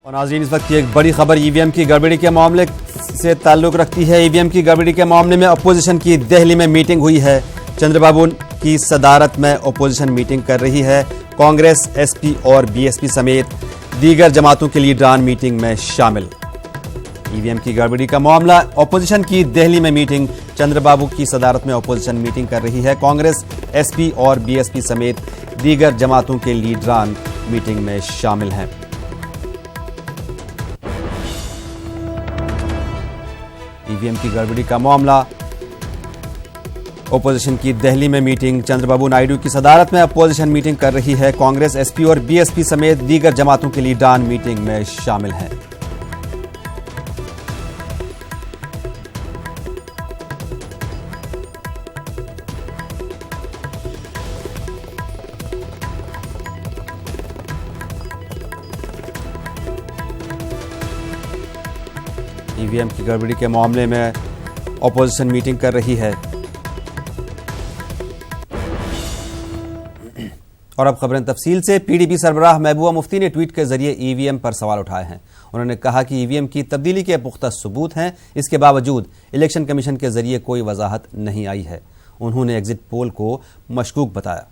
और नाज़रीन, इस वक्त की एक बड़ी खबर ईवीएम की गड़बड़ी के मामले से ताल्लुक रखती है। ईवीएम की गड़बड़ी के मामले में अपोजिशन की दिल्ली में मीटिंग हुई है। चंद्रबाबू की सदारत में अपोजिशन मीटिंग कर रही है। कांग्रेस, एसपी और बीएसपी समेत दीगर जमातों के लीडरान मीटिंग में शामिल। ईवीएम की गड़बड़ी का मामला, अपोजिशन की दिल्ली में मीटिंग। चंद्रबाबू की सदारत में अपोजिशन मीटिंग कर रही है। कांग्रेस, एसपी और बीएसपी समेत दीगर जमातों के लीडरान मीटिंग में शामिल हैं। ईवीएम की गड़बड़ी का मामला, ओपोजिशन की दिल्ली में मीटिंग। चंद्रबाबू नायडू की सदारत में अपोजिशन मीटिंग कर रही है। कांग्रेस, एसपी और बीएसपी समेत दीगर जमातों के लीडरान मीटिंग में शामिल हैं। ईवीएम की गड़बड़ी के मामले में ऑपोजिशन मीटिंग कर रही है। और अब खबरें तफसील से। पीडीपी सरबराह महबूबा मुफ्ती ने ट्वीट के जरिए ईवीएम पर सवाल उठाए हैं। उन्होंने कहा कि ईवीएम की तब्दीली के पुख्ता सबूत हैं, इसके बावजूद इलेक्शन कमीशन के जरिए कोई वजाहत नहीं आई है। उन्होंने एग्जिट पोल को मशकूक बताया।